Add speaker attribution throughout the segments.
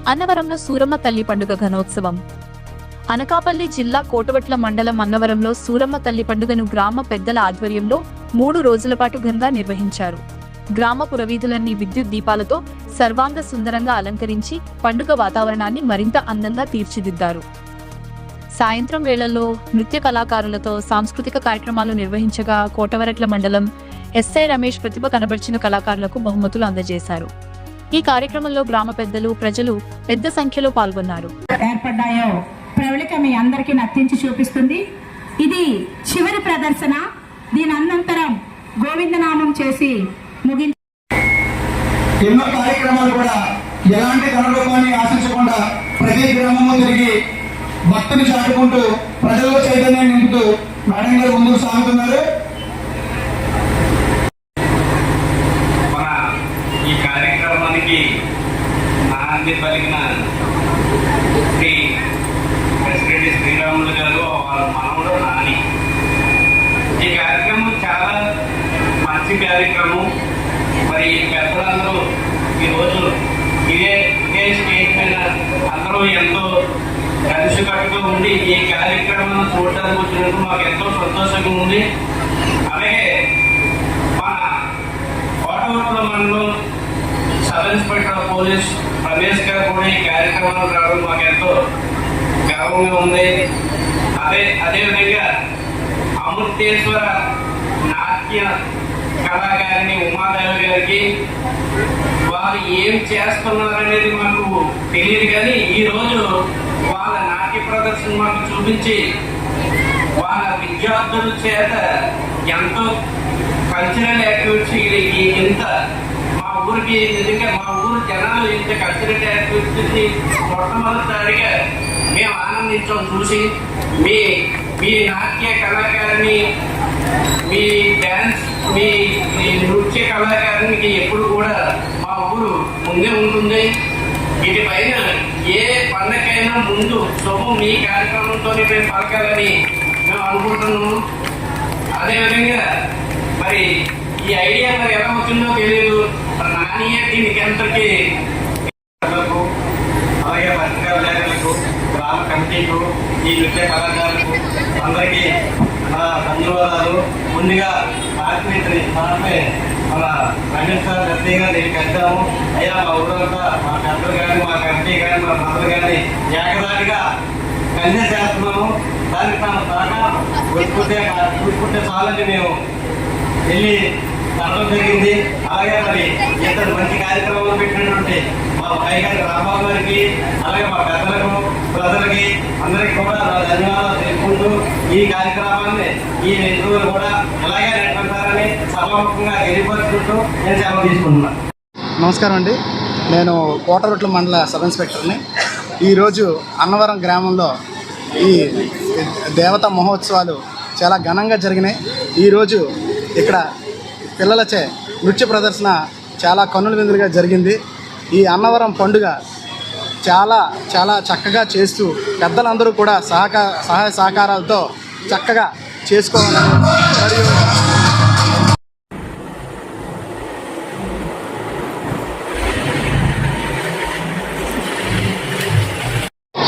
Speaker 1: అన్నవరంలో సూరమ్మ తల్లి పండుగ ఘనోత్సవం. అనకాపల్లి జిల్లా కోటవట్ల మండలం అన్నవరంలో సూరమ్మ తల్లి పండుగను గ్రామ పెద్దల ఆధ్వర్యంలో 3 రోజుల పాటు ఘనంగా నిర్వహించారు. గ్రామ పురవీధులన్నీ విద్యుత్ దీపాలతో సర్వాంగ సుందరంగా అలంకరించి పండుగ వాతావరణాన్ని మరింత అందంగా తీర్చిదిద్దారు. సాయంత్రం వేళల్లో నృత్య కళాకారులతో సాంస్కృతిక కార్యక్రమాలు నిర్వహించగా కోటవరట్ల మండలం ఎస్ఐ రమేష్ ప్రతిభ కనబర్చిన కళాకారులకు బహుమతులు అందజేశారు. ఈ కార్యక్రమంలో గ్రామ పెద్దలు, ప్రజలు పెద్ద సంఖ్యలో పాల్గొన్నారు.
Speaker 2: ఏర్పడ్డాయో ప్రవళిక మీ అందరికీ నర్తించి చూపిస్తుంది. ఇది చివరి ప్రదర్శన. దీని అనంతరం గోవిందనామం చేసి ముగించి
Speaker 3: ఎన్నో కార్యక్రమాలు కూడా ఎలాంటి ధనరూపాన్ని ఆశించకుండా ప్రతి గ్రామంలో తిరిగి భక్తిని చాటుకుంటూ ప్రజల్లో చైతన్యాన్ని నింపుతూ మేడం గారు ముందుకు సాగుతున్నారు.
Speaker 4: మన ఈ కార్యక్రమానికి నాంది పలికిన శ్రీ ప్రెసిడెంట్ శ్రీరాములు గారు వాళ్ళ మనవడు నాని. ఈ కార్యక్రమం చాలా మంచి కార్యక్రమం. మరి పెద్దలందరూ ఈరోజు ఇదే స్టేజ్ పైన అందరూ ఎంతో కలిసికట్టుగా ఉండి ఈ కార్యక్రమాన్ని చూడడానికి వచ్చినందుకు మాకు ఎంతో సంతోషంగా ఉంది. అలాగే మన కోటవట్ల మండలం sub inspector of police Ramesh గారు కూడా ఈ కార్యక్రమానికి రావడం మాకు ఎంతో గర్వంగా ఉంది. అదేవిధంగా అమృతేశ్వర నాట్య కళాకారిణి ఉమాదేవి గారికి వారు ఏం చేస్తున్నారనేది మాకు తెలియదు, కానీ ఈరోజు వాళ్ళ నాట్య ప్రదర్శన మాకు చూపించి వాళ్ళ విద్యార్థుల చేత ఎంతో కల్చరల్ యాక్టివిటీస్ ఇంత మా ఊరికి నిజంగా మా ఊరు జనాలు ఇంత కల్చరల్ యాక్టివిటీస్ మొట్టమొదటిసారిగా మేము ఆనందించాం చూసి. మీ నాట్య కళాకారిని, మీ డ్యాన్స్, మీ నృత్య కళాకారునికి ఎప్పుడు కూడా మా ఊరు ముందే ఉంటుంది. వీటిపైన ఏ పండగైనా ముందు శుభం మీ కార్యక్రమంతోనే మేము పలకాలని మేము అనుకుంటున్నాము. అదేవిధంగా మరి ఈ ఐడియా మరి ఎలా వచ్చిందో తెలియదు. నానియే దీనికి ఎంతకి అలాగే పత్రికా విలేకరులకు, గ్రామ కమిటీకు, ఈ నృత్య కళాకారులకు అందరికీ నా ధన్యవాదాలు. ముందుగా ఆత్మీయతని మనమే మన రమేష్ సార్ గట్టిగా దీనికి వచ్చాము. అయ్యా మా ఊరంతా మా పెద్దలు కానీ, మా కమిటీ కానీ, మా బ్రదర్ కానీ ఏకదాటిగా కన్య చేస్తున్నాము. దానికి తమ సహకారం చూసుకుంటే చాలని మేము వెళ్ళి అనడం జరిగింది. అలాగే మరి ఇతను మంచి కార్యక్రమాలు పెట్టినటువంటి మా భాయ్ గారి రాంబాబు గారికి, అలాగే మా పెద్దలకు, ప్రజలకి అందరికీ కూడా నా ధన్యవాదాలు తెలుపుకుంటూ ఈ కార్యక్రమాన్ని ఈ 2 రోజులు కూడా ఇలాగే నడిపిస్తారని సభాముఖంగా తెలియపరుచుకుంటూ నేను సెలవు తీసుకుంటున్నాను.
Speaker 5: నమస్కారం అండి. నేను కోటవట్ల మండల సబ్ ఇన్స్పెక్టర్ని. ఈరోజు అన్నవరం గ్రామంలో ఈ దేవతా మహోత్సవాలు చాలా ఘనంగా జరిగినాయి. ఈరోజు ఇక్కడ పిల్లలచే నృత్య ప్రదర్శన చాలా కన్నుల విందులుగా జరిగింది. ఈ అన్నవరం పండుగ చాలా చాలా చక్కగా చేస్తూ పెద్దలందరూ కూడా సహాయ సహకారాలతో చక్కగా చేసుకోవాలని మరియు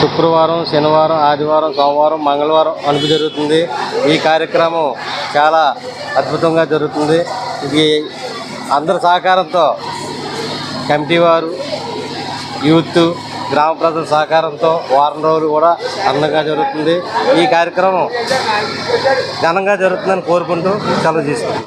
Speaker 6: శుక్రవారం, శనివారం, ఆదివారం, సోమవారం, మంగళవారం అనుకు జరుగుతుంది. ఈ కార్యక్రమం చాలా అద్భుతంగా జరుగుతుంది. ఇది అందరి సహకారంతో కమిటీ వారు, యూత్, గ్రామ ప్రజల సహకారంతో వారం రోజులు కూడా అందంగా జరుగుతుంది. ఈ కార్యక్రమం ఘనంగా జరుగుతుందని కోరుకుంటూ సెలవు తీసుకుంటాం.